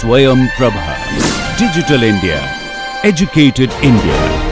Swayam Prabha. Digital India. Educated India.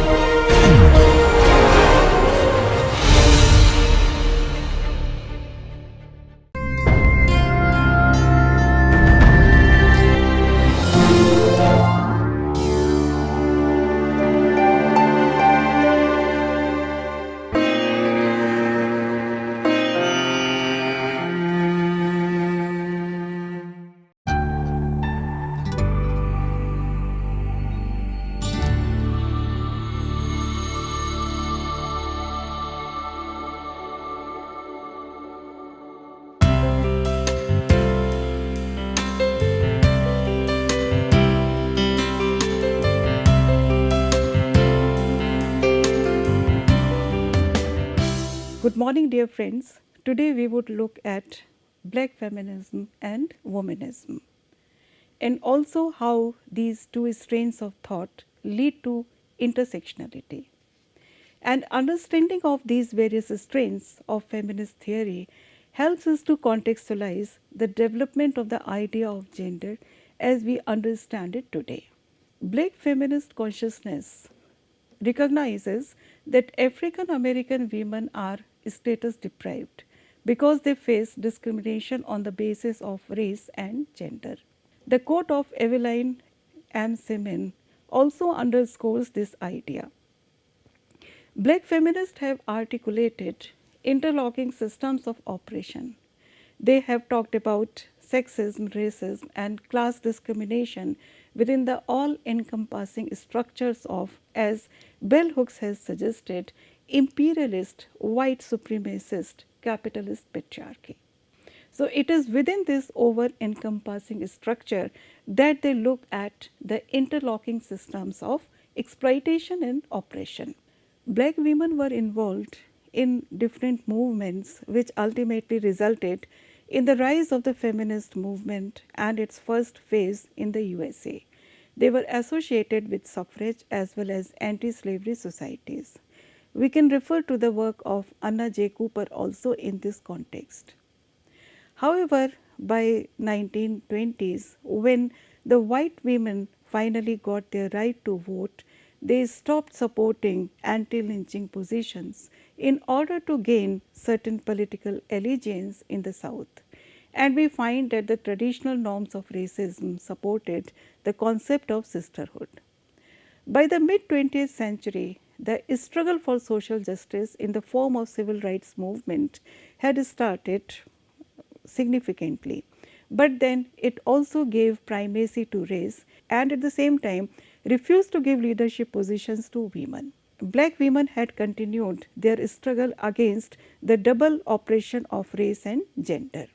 Good morning, dear friends. Today we would look at Black feminism and womanism, and also how these two strains of thought lead to intersectionality. And understanding of these various strains of feminist theory helps us to contextualize the development of the idea of gender as we understand it today. Black feminist consciousness recognizes that African American women are status deprived because they face discrimination on the basis of race and gender. The quote of Evelyn M. Seaman also underscores this idea. Black feminists have articulated interlocking systems of oppression. They have talked about sexism, racism, and class discrimination within the all-encompassing structures of, as Bell Hooks has suggested, imperialist, white supremacist, capitalist patriarchy. So it is within this over-encompassing structure that they look at the interlocking systems of exploitation and oppression. Black women were involved in different movements which ultimately resulted in the rise of the feminist movement and its first phase in the USA. They were associated with suffrage as well as anti-slavery societies. We can refer to the work of Anna J. Cooper also in this context. However, by 1920s, when the white women finally got their right to vote, they stopped supporting anti-lynching positions in order to gain certain political allegiance in the South. And we find that the traditional norms of racism supported the concept of sisterhood. By the mid-20th century, the struggle for social justice in the form of civil rights movement had started significantly, but then it also gave primacy to race and at the same time refused to give leadership positions to women. Black women had continued their struggle against the double oppression of race and gender.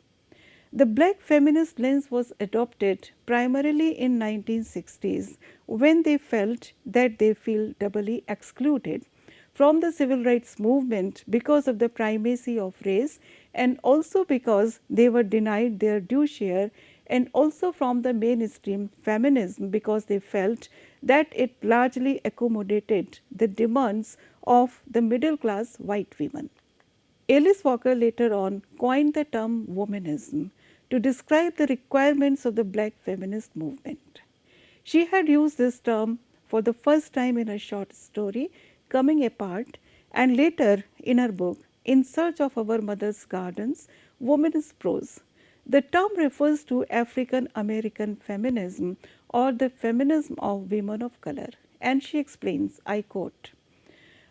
The black feminist lens was adopted primarily in 1960s when they felt that they feel doubly excluded from the civil rights movement because of the primacy of race and also because they were denied their due share, and also from the mainstream feminism because they felt that it largely accommodated the demands of the middle class white women. Alice Walker later on coined the term womanism to describe the requirements of the black feminist movement. She had used this term for the first time in her short story, Coming Apart, and later in her book, In Search of Our Mother's Gardens, Womanist Prose. The term refers to African American feminism or the feminism of women of color, and she explains, I quote,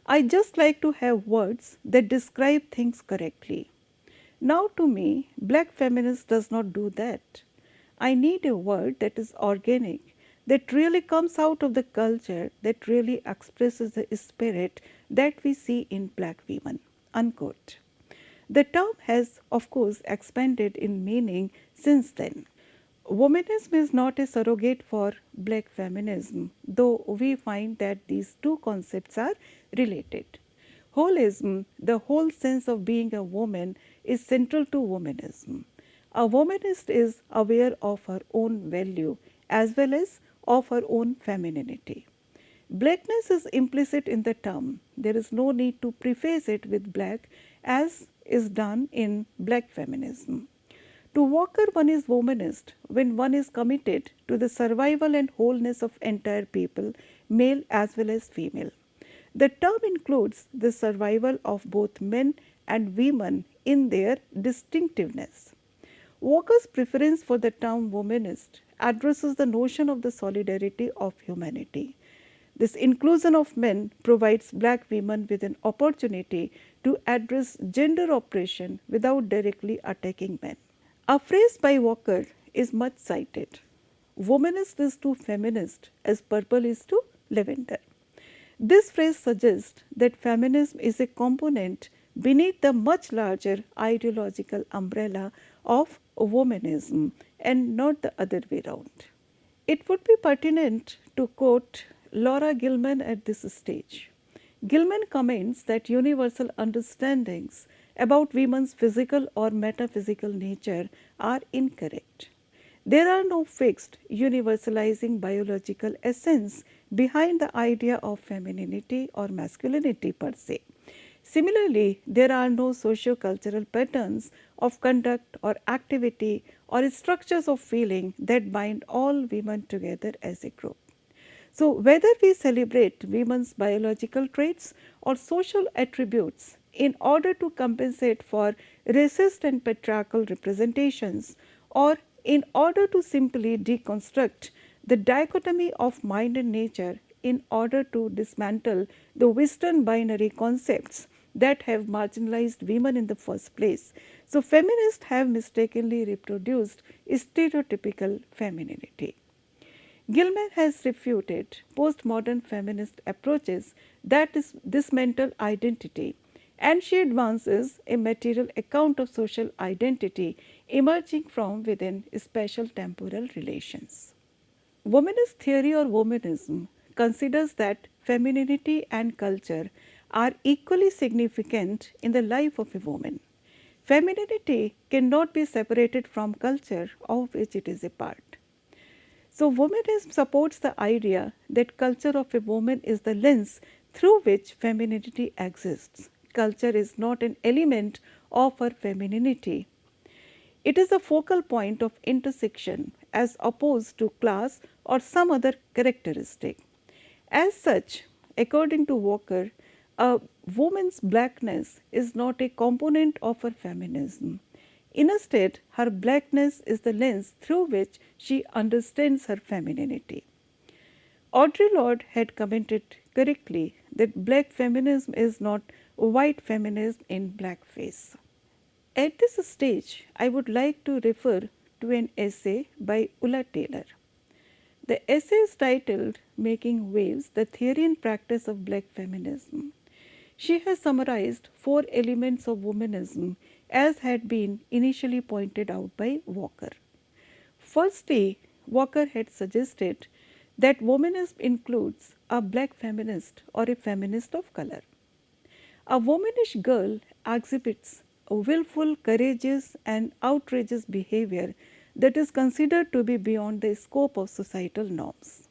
"I just like to have words that describe things correctly. Now to me, black feminist does not do that. I need a word that is organic, that really comes out of the culture, that really expresses the spirit that we see in black women." Unquote. The term has, of course, expanded in meaning since then. Womanism is not a surrogate for black feminism, though we find that these two concepts are related. Holism, the whole sense of being a woman, is central to womanism. A womanist is aware of her own value as well as of her own femininity. Blackness is implicit in the term. There is no need to preface it with black as is done in black feminism. To Walker, one is womanist when one is committed to the survival and wholeness of entire people, male as well as female. The term includes the survival of both men and women in their distinctiveness. Walker's preference for the term womanist addresses the notion of the solidarity of humanity. This inclusion of men provides black women with an opportunity to address gender oppression without directly attacking men. A phrase by Walker is much cited: womanist is to feminist as purple is to lavender. This phrase suggests that feminism is a component beneath the much larger ideological umbrella of womanism and not the other way around. It would be pertinent to quote Laura Gilman at this stage. Gilman comments that universal understandings about women's physical or metaphysical nature are incorrect. There are no fixed, universalizing biological essence behind the idea of femininity or masculinity per se. Similarly, there are no socio-cultural patterns of conduct or activity or structures of feeling that bind all women together as a group. So, whether we celebrate women's biological traits or social attributes in order to compensate for racist and patriarchal representations, or in order to simply deconstruct the dichotomy of mind and nature in order to dismantle the Western binary concepts that have marginalized women in the first place. So, feminists have mistakenly reproduced stereotypical femininity. Gilman has refuted postmodern feminist approaches that dismantle identity, and she advances a material account of social identity emerging from within spatial temporal relations. Womanist theory or womanism considers that femininity and culture are equally significant in the life of a woman. Femininity cannot be separated from culture of which it is a part. So, womanism supports the idea that culture of a woman is the lens through which femininity exists. Culture is not an element of her femininity. It is a focal point of intersection as opposed to class or some other characteristic. As such, according to Walker, a woman's blackness is not a component of her feminism. Instead, her blackness is the lens through which she understands her femininity. Audre Lorde had commented correctly that black feminism is not white feminism in blackface. At this stage, I would like to refer to an essay by Ulla Taylor. The essay is titled Making Waves, the Theory and Practice of Black Feminism. She has summarized 4 elements of womanism as had been initially pointed out by Walker. Firstly, Walker had suggested that womanism includes a black feminist or a feminist of color. A womanish girl exhibits a willful, courageous, and outrageous behavior that is considered to be beyond the scope of societal norms.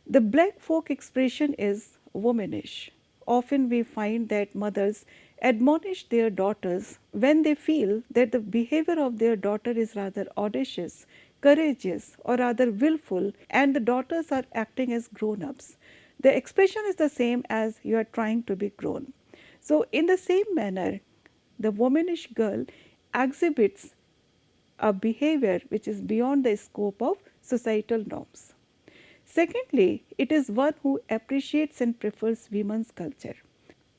The black folk expression is womanish. Often we find that mothers admonish their daughters when they feel that the behavior of their daughter is rather audacious, courageous, or rather willful, and the daughters are acting as grown ups. The expression is the same as you are trying to be grown. So, in the same manner, the womanish girl exhibits a behavior which is beyond the scope of societal norms. Secondly, it is one who appreciates and prefers women's culture.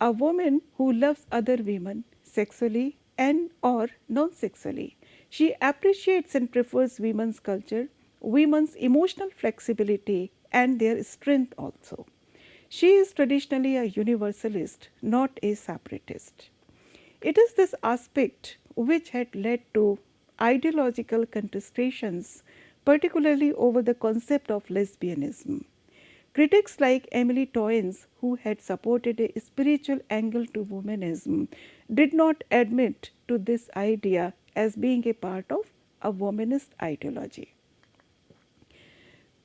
A woman who loves other women sexually and or non-sexually. She appreciates and prefers women's culture, women's emotional flexibility and their strength also. She is traditionally a universalist, not a separatist. It is this aspect which had led to ideological contestations, particularly over the concept of lesbianism. Critics like Emily Toynes, who had supported a spiritual angle to womanism, did not admit to this idea as being a part of a womanist ideology.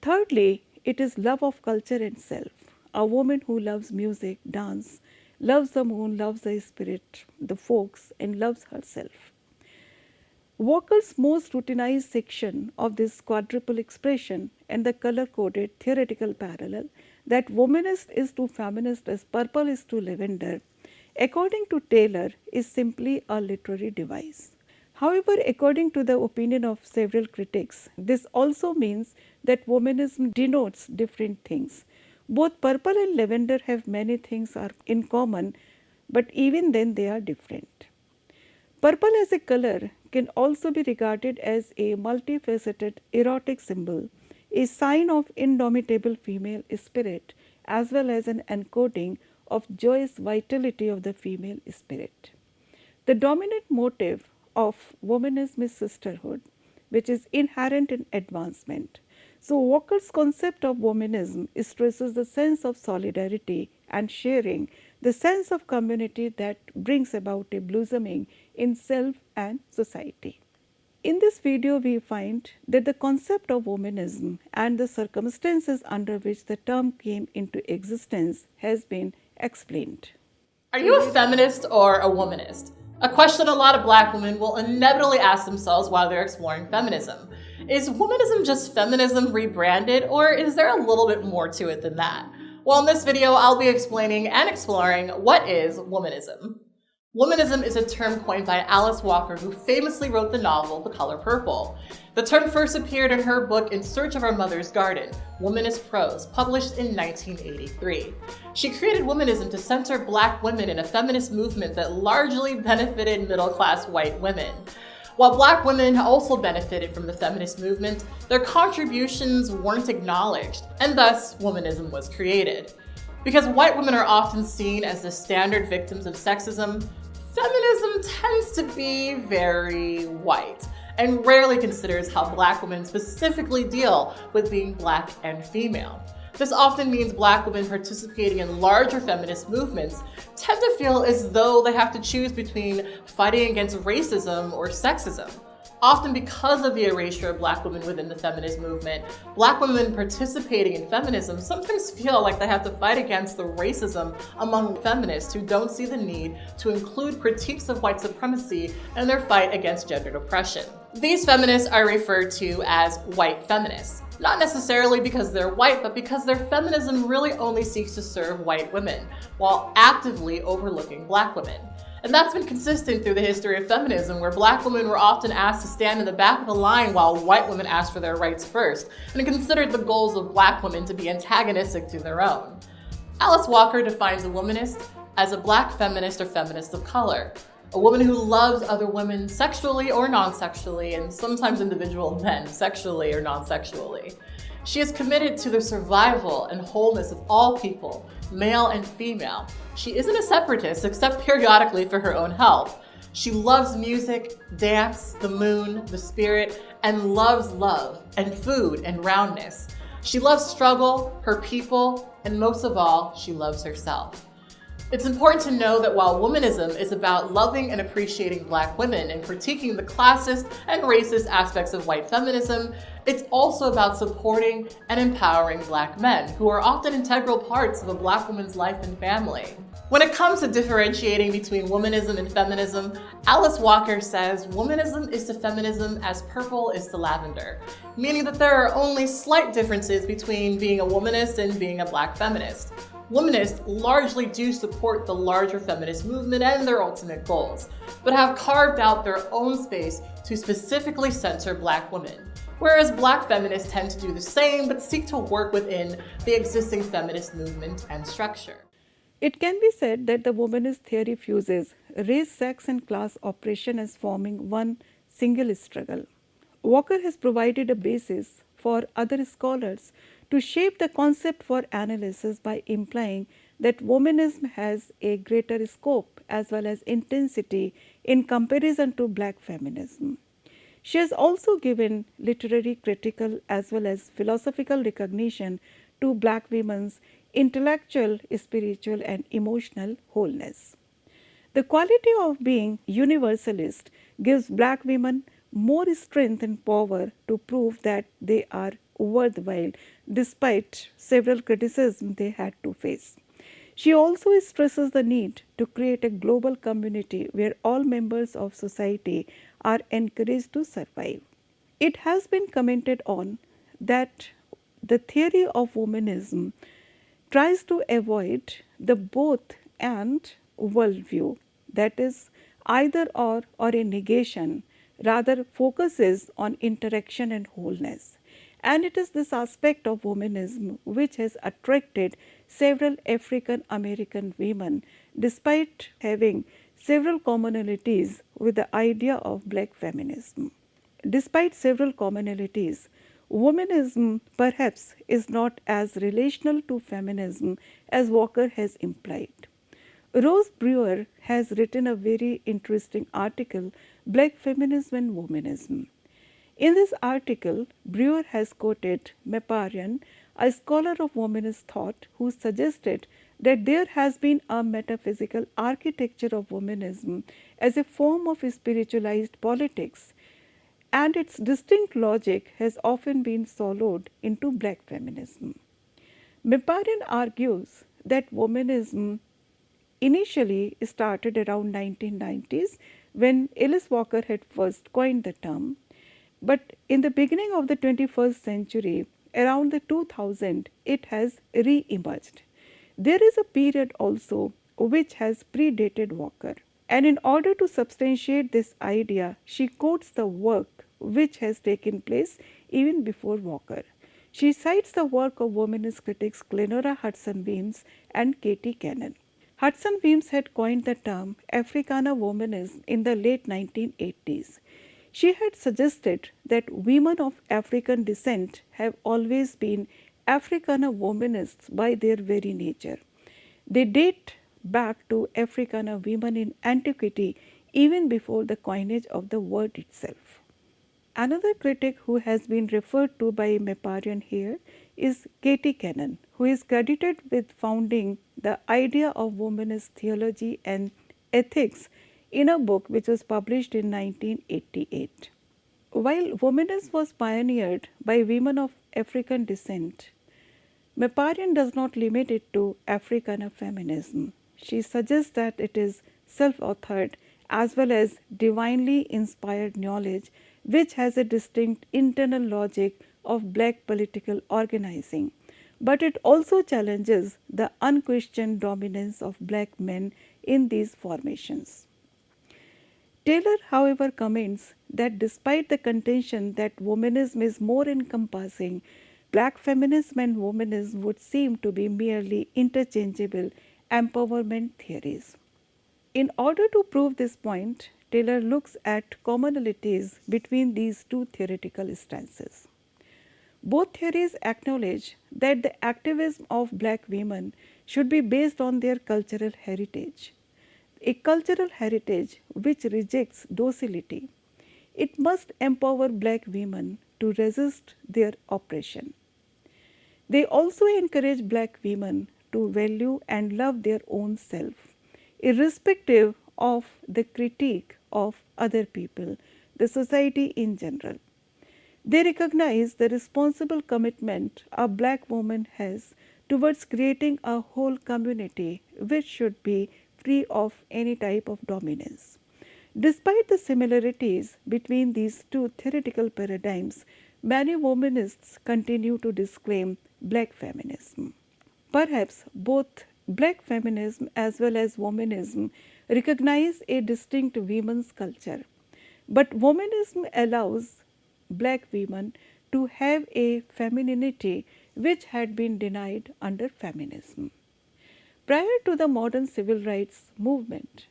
Thirdly, it is love of culture and self. A woman who loves music, dance, loves the moon, loves the spirit, the folks, and loves herself. Walker's most routinized section of this quadruple expression and the color-coded theoretical parallel that womanist is to feminist as purple is to lavender, according to Taylor, is simply a literary device. However, according to the opinion of several critics, this also means that womanism denotes different things. Both purple and lavender have many things are in common, but even then they are different. Purple as a color can also be regarded as a multifaceted erotic symbol, a sign of indomitable female spirit, as well as an encoding of joyous vitality of the female spirit. The dominant motive of womanism is sisterhood, which is inherent in advancement. So, Walker's concept of womanism stresses the sense of solidarity and sharing, the sense of community that brings about a blossoming in self and society. In this video, we find that the concept of womanism and the circumstances under which the term came into existence has been explained. Are you a feminist or a womanist? A question a lot of Black women will inevitably ask themselves while they're exploring feminism. Is womanism just feminism rebranded, or is there a little bit more to it than that? Well, in this video, I'll be explaining and exploring what is womanism. Womanism is a term coined by Alice Walker, who famously wrote the novel The Color Purple. The term first appeared in her book In Search of Our Mother's Garden, Womanist Prose, published in 1983. She created womanism to center Black women in a feminist movement that largely benefited middle-class white women. While Black women also benefited from the feminist movement, their contributions weren't acknowledged, and thus womanism was created. Because white women are often seen as the standard victims of sexism, feminism tends to be very white and rarely considers how Black women specifically deal with being Black and female. This often means Black women participating in larger feminist movements tend to feel as though they have to choose between fighting against racism or sexism. Often because of the erasure of Black women within the feminist movement, Black women participating in feminism sometimes feel like they have to fight against the racism among feminists who don't see the need to include critiques of white supremacy in their fight against gendered oppression. These feminists are referred to as white feminists, not necessarily because they're white, but because their feminism really only seeks to serve white women, while actively overlooking Black women. And that's been consistent through the history of feminism, where Black women were often asked to stand in the back of the line while white women asked for their rights first, and considered the goals of Black women to be antagonistic to their own. Alice Walker defines a womanist as a Black feminist or feminist of color, a woman who loves other women sexually or non-sexually, and sometimes individual men sexually or non-sexually. She is committed to the survival and wholeness of all people, male and female. She isn't a separatist, except periodically for her own health. She loves music, dance, the moon, the spirit, and loves love and food and roundness. She loves struggle, her people, and most of all, she loves herself. It's important to know that while womanism is about loving and appreciating Black women and critiquing the classist and racist aspects of white feminism, it's also about supporting and empowering Black men, who are often integral parts of a Black woman's life and family. When it comes to differentiating between womanism and feminism, Alice Walker says womanism is to feminism as purple is to lavender, meaning that there are only slight differences between being a womanist and being a Black feminist. Womanists largely do support the larger feminist movement and their ultimate goals, but have carved out their own space to specifically center Black women, whereas Black feminists tend to do the same but seek to work within the existing feminist movement and structure. It can be said that the womanist theory fuses race, sex, and class oppression as forming one single struggle. Walker has provided a basis for other scholars to shape the concept for analysis by implying that womanism has a greater scope as well as intensity in comparison to Black feminism. She has also given literary, critical, as well as philosophical recognition to Black women's intellectual, spiritual, and emotional wholeness. The quality of being universalist gives Black women more strength and power to prove that they are worthwhile despite several criticisms they had to face. She also stresses the need to create a global community where all members of society are encouraged to survive. It has been commented on that the theory of womanism tries to avoid the both and worldview, that is, either or a negation, rather focuses on interaction and wholeness. And it is this aspect of womanism which has attracted several African American women, despite having several commonalities with the idea of black feminism. Despite several commonalities, womanism perhaps is not as relational to feminism as Walker has implied. Rose Brewer has written a very interesting article, Black Feminism and Womanism. In this article, Brewer has quoted Meparian, a scholar of womanist thought, who suggested that there has been a metaphysical architecture of womanism as a form of spiritualized politics, and its distinct logic has often been swallowed into black feminism. Meparian argues that womanism initially started around 1990s when Alice Walker had first coined the term, but in the beginning of the 21st century, around the 2000, it has re-emerged. There is a period also which has predated Walker. And in order to substantiate this idea, she quotes the work which has taken place even before Walker. She cites the work of womanist critics Glenora Hudson Weems and Katie Cannon. Hudson Weems had coined the term Africana womanism in the late 1980s. She had suggested that women of African descent have always been Africana womanists by their very nature. They date back to Africana women in antiquity even before the coinage of the word itself. Another critic who has been referred to by Meparian here is Katie Cannon, who is credited with founding the idea of womanist theology and ethics in a book which was published in 1988. While womanism was pioneered by women of African descent, Meparian does not limit it to Africana feminism. She suggests that it is self-authored as well as divinely inspired knowledge which has a distinct internal logic of black political organizing. But it also challenges the unquestioned dominance of black men in these formations. Taylor, however, comments that despite the contention that womanism is more encompassing, black feminism and womanism would seem to be merely interchangeable empowerment theories. In order to prove this point, Taylor looks at commonalities between these two theoretical stances. Both theories acknowledge that the activism of black women should be based on their cultural heritage, a cultural heritage which rejects docility. It must empower black women to resist their oppression. They also encourage black women to value and love their own self, irrespective of the critique of other people, the society in general. They recognize the responsible commitment a black woman has towards creating a whole community which should be free of any type of dominance. Despite the similarities between these two theoretical paradigms, many womanists continue to disclaim black feminism. Perhaps both black feminism as well as womanism recognize a distinct women's culture, but womanism allows black women to have a femininity which had been denied under feminism. Prior to the modern civil rights movement,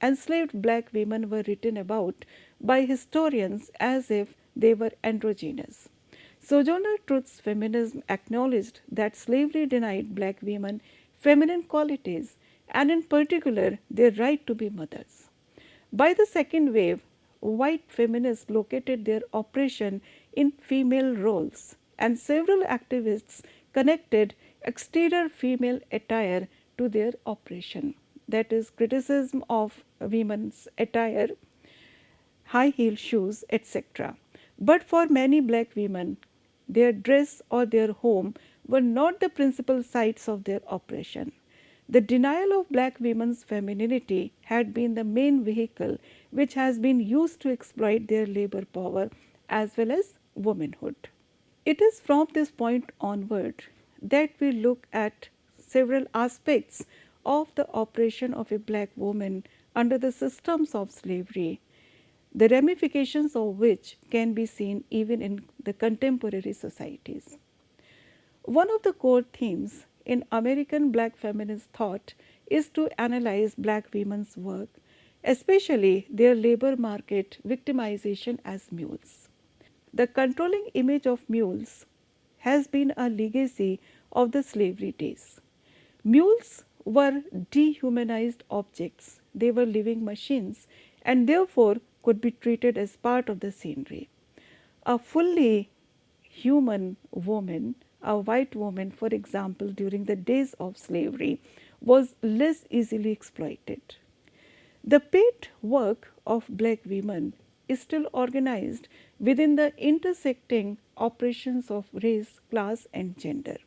enslaved black women were written about by historians as if they were androgynous. Sojourner Truth's feminism acknowledged that slavery denied black women feminine qualities and in particular their right to be mothers. By the second wave, white feminists located their oppression in female roles, and several activists connected exterior female attire to their oppression. That is, criticism of women's attire, high heel shoes, etc. But for many black women, their dress or their home were not the principal sites of their oppression. The denial of black women's femininity had been the main vehicle which has been used to exploit their labor power as well as womanhood. It is from this point onward that we look at several aspects of the oppression of a black woman under the systems of slavery, the ramifications of which can be seen even in the contemporary societies. One of the core themes in American black feminist thought is to analyze black women's work, especially their labor market victimization as mules. The controlling image of mules has been a legacy of the slavery days. Mules were dehumanized objects, they were living machines and therefore could be treated as part of the scenery. A fully human woman, a white woman, for example, during the days of slavery, was less easily exploited. The paid work of black women is still organized within the intersecting operations of race, class, and gender.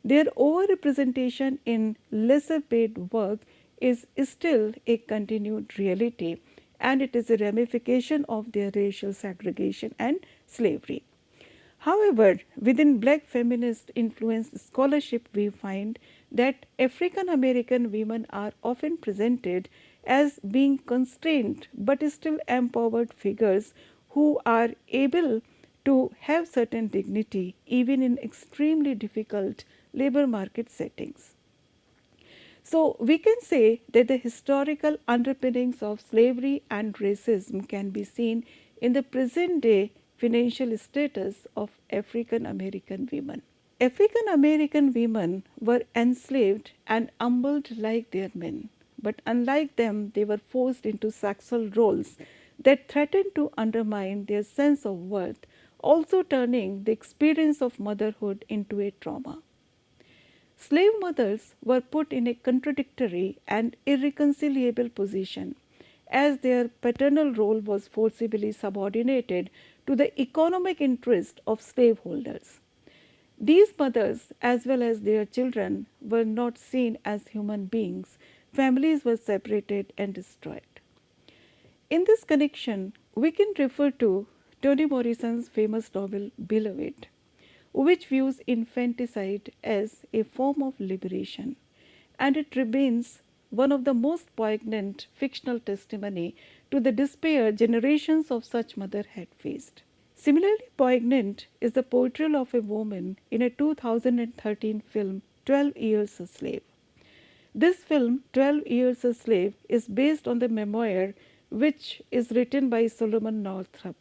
Their overrepresentation in lesser paid work is still a continued reality, and it is a ramification of their racial segregation and slavery. However, within black feminist influenced scholarship, we find that African American women are often presented as being constrained but still empowered figures who are able to have certain dignity even in extremely difficult labor market settings. So, we can say that the historical underpinnings of slavery and racism can be seen in the present day financial status of African American women. African American women were enslaved and humbled like their men, but unlike them, they were forced into sexual roles that threatened to undermine their sense of worth, also turning the experience of motherhood into a trauma. Slave mothers were put in a contradictory and irreconcilable position as their paternal role was forcibly subordinated to the economic interest of slaveholders. These mothers, as well as their children, were not seen as human beings. Families were separated and destroyed. In this connection, we can refer to Toni Morrison's famous novel Beloved, which views infanticide as a form of liberation, and it remains one of the most poignant fictional testimony to the despair generations of such mothers had faced. Similarly poignant is the portrayal of a woman in a 2013 film 12 Years a Slave. This film, 12 Years a Slave, is based on the memoir which is written by Solomon Northup.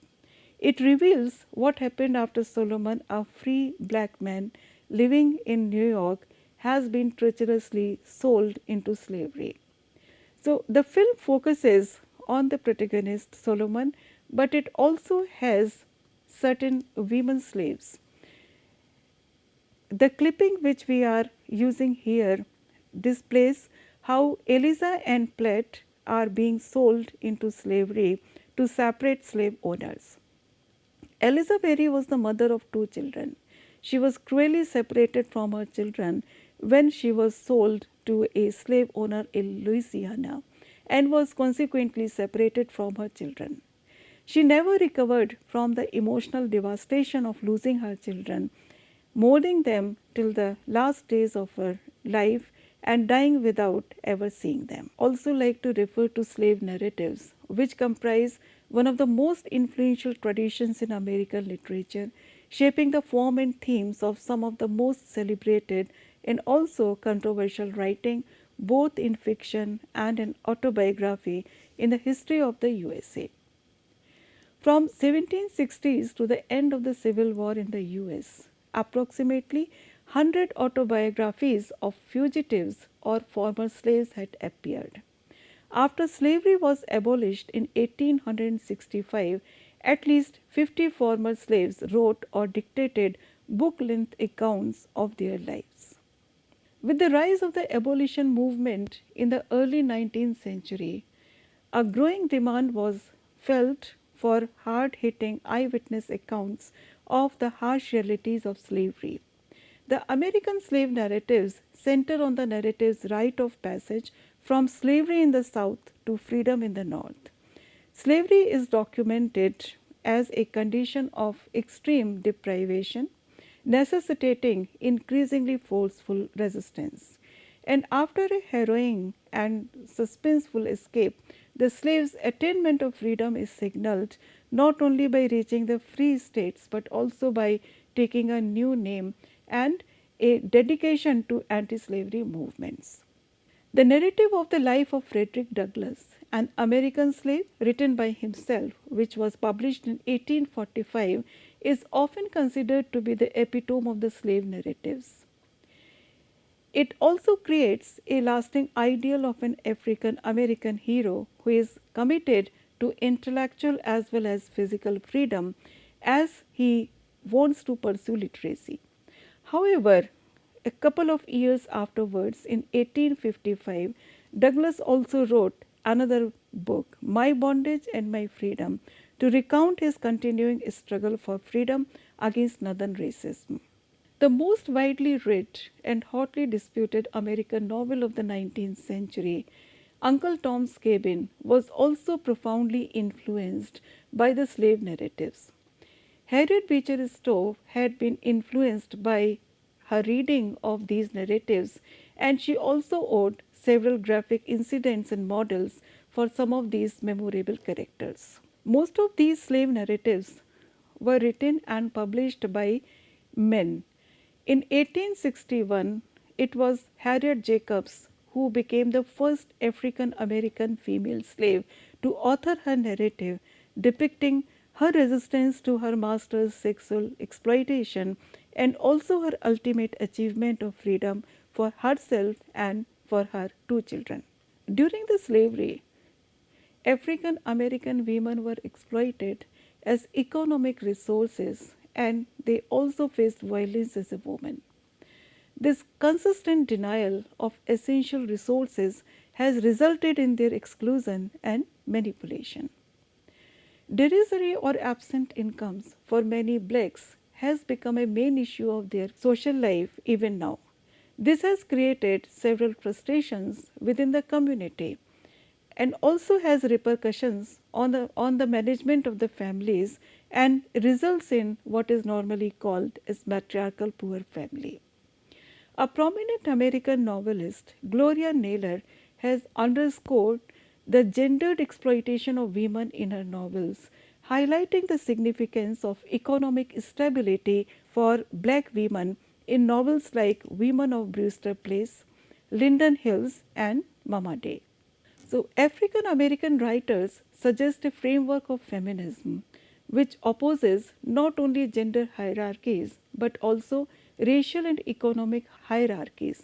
It reveals what happened after Solomon, a free black man living in New York, has been treacherously sold into slavery. So, the film focuses on the protagonist Solomon, but it also has certain women slaves. The clipping which we are using here displays how Eliza and Platt are being sold into slavery to separate slave owners. Eliza Berry was the mother of two children. She was cruelly separated from her children when she was sold to a slave owner in Louisiana and was consequently separated from her children. She never recovered from the emotional devastation of losing her children, mourning them till the last days of her life and dying without ever seeing them. Also like to refer to slave narratives, which comprise one of the most influential traditions in American literature, shaping the form and themes of some of the most celebrated and also controversial writing, both in fiction and in autobiography in the history of the USA. From 1760s to the end of the Civil War in the US, approximately 100 autobiographies of fugitives or former slaves had appeared. After slavery was abolished in 1865, at least 50 former slaves wrote or dictated book-length accounts of their lives. With the rise of the abolition movement in the early 19th century, a growing demand was felt for hard-hitting eyewitness accounts of the harsh realities of slavery. The American slave narratives center on the narrative's rite of passage from slavery in the South to freedom in the North. Slavery is documented as a condition of extreme deprivation, necessitating increasingly forceful resistance. And after a harrowing and suspenseful escape, the slave's attainment of freedom is signaled not only by reaching the free states but also by taking a new name and a dedication to anti slavery movements. The narrative of the life of Frederick Douglass, an American slave, written by himself, which was published in 1845, is often considered to be the epitome of the slave narratives. It also creates a lasting ideal of an African American hero who is committed to intellectual as well as physical freedom as he wants to pursue literacy. However, a couple of years afterwards, in 1855, Douglass also wrote another book, My Bondage and My Freedom, to recount his continuing struggle for freedom against Northern racism. The most widely read and hotly disputed American novel of the 19th century, Uncle Tom's Cabin, was also profoundly influenced by the slave narratives. Harriet Beecher Stowe had been influenced by her reading of these narratives, and she also owed several graphic incidents and models for some of these memorable characters. Most of these slave narratives were written and published by men. In 1861, it was Harriet Jacobs who became the first African American female slave to author her narrative depicting her resistance to her master's sexual exploitation and also her ultimate achievement of freedom for herself and for her two children. During the slavery, African American women were exploited as economic resources and they also faced violence as a woman. This consistent denial of essential resources has resulted in their exclusion and manipulation. Derisory or absent incomes for many blacks has become a main issue of their social life even now. This has created several frustrations within the community and also has repercussions on the management of the families and results in what is normally called as matriarchal poor family. A prominent American novelist, Gloria Naylor, has underscored the gendered exploitation of women in her novels, highlighting the significance of economic stability for black women in novels like Women of Brewster Place, Linden Hills, and Mama Day. So, African American writers suggest a framework of feminism which opposes not only gender hierarchies but also racial and economic hierarchies.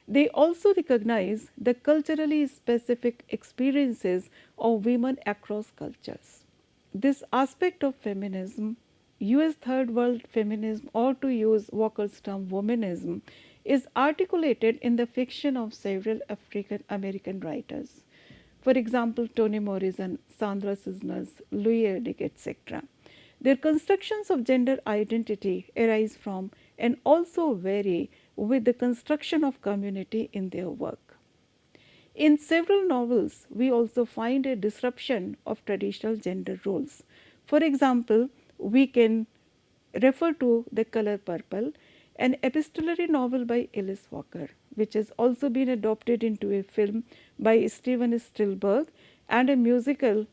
They also recognize the culturally specific experiences of women across cultures. This aspect of feminism, US third world feminism, or to use Walker's term womanism, is articulated in the fiction of several African American writers. For example, Toni Morrison, Sandra Cisneros, Louis Erdrich, etc. Their constructions of gender identity arise from and also vary with the construction of community in their work. In several novels, we also find a disruption of traditional gender roles. For example, we can refer to The Color Purple, an epistolary novel by Alice Walker, which has also been adopted into a film by Steven Spielberg, and a musical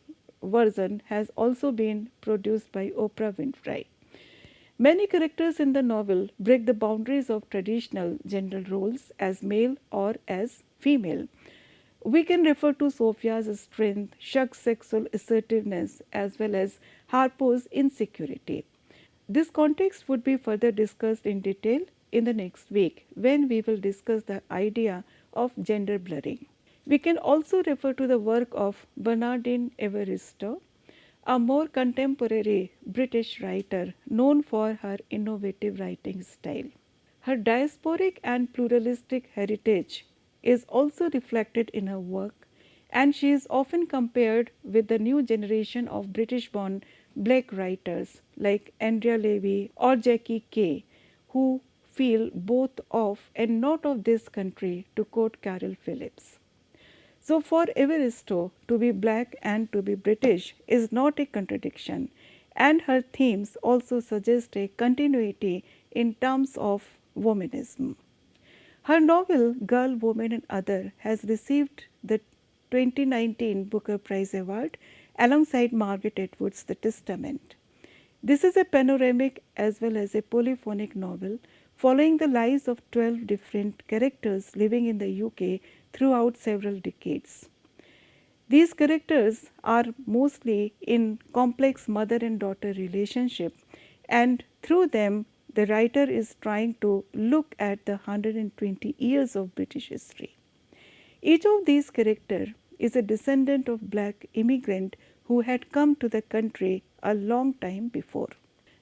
version has also been produced by Oprah Winfrey. Many characters in the novel break the boundaries of traditional gender roles as male or as female. We can refer to Sophia's strength, Shug's sexual assertiveness, as well as Harpo's insecurity. This context would be further discussed in detail in the next week when we will discuss the idea of gender blurring. We can also refer to the work of Bernardine Evaristo, a more contemporary British writer known for her innovative writing style. Her diasporic and pluralistic heritage is also reflected in her work, and she is often compared with the new generation of British born black writers like Andrea Levy or Jackie Kay, who feel both of and not of this country, to quote Carol Phillips. So, for Evaristo, to be black and to be British is not a contradiction, and her themes also suggest a continuity in terms of womanism. Her novel Girl, Woman and Other has received the 2019 Booker Prize Award alongside Margaret Atwood's The Testament. This is a panoramic as well as a polyphonic novel following the lives of 12 different characters living in the UK throughout several decades. These characters are mostly in complex mother and daughter relationship, and through them the writer is trying to look at the 120 years of British history. Each of these characters is a descendant of black immigrant who had come to the country a long time before.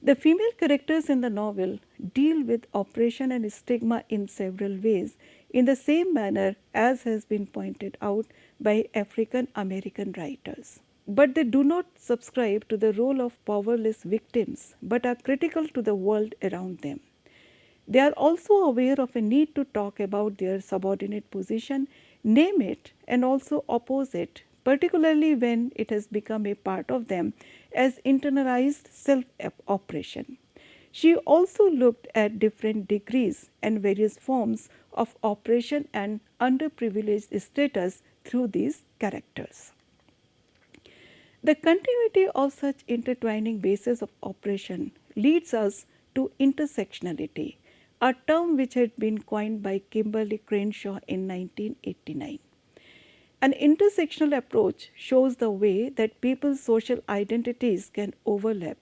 The female characters in the novel deal with oppression and stigma in several ways, in the same manner as has been pointed out by African American writers. But they do not subscribe to the role of powerless victims, but are critical to the world around them. They are also aware of a need to talk about their subordinate position, name it, and also oppose it, particularly when it has become a part of them as internalized self-oppression. She also looked at different degrees and various forms of oppression and underprivileged status through these characters. The continuity of such intertwining bases of oppression leads us to intersectionality, a term which had been coined by Kimberly Crenshaw in 1989. An intersectional approach shows the way that people's social identities can overlap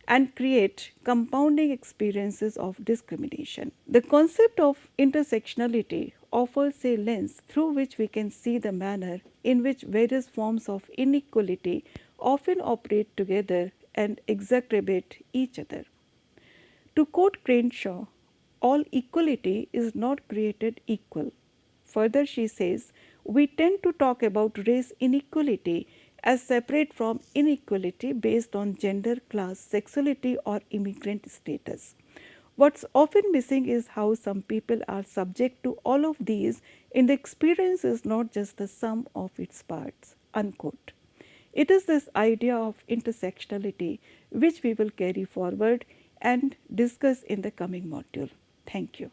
and create compounding experiences of discrimination. The concept of intersectionality offers a lens through which we can see the manner in which various forms of inequality often operate together and exacerbate each other. To quote Crenshaw, all equality is not created equal. Further, she says, we tend to talk about race inequality as separate from inequality based on gender, class, sexuality, or immigrant status. What's often missing is how some people are subject to all of these, and the experience is not just the sum of its parts. Unquote. It is this idea of intersectionality which we will carry forward and discuss in the coming module. Thank you.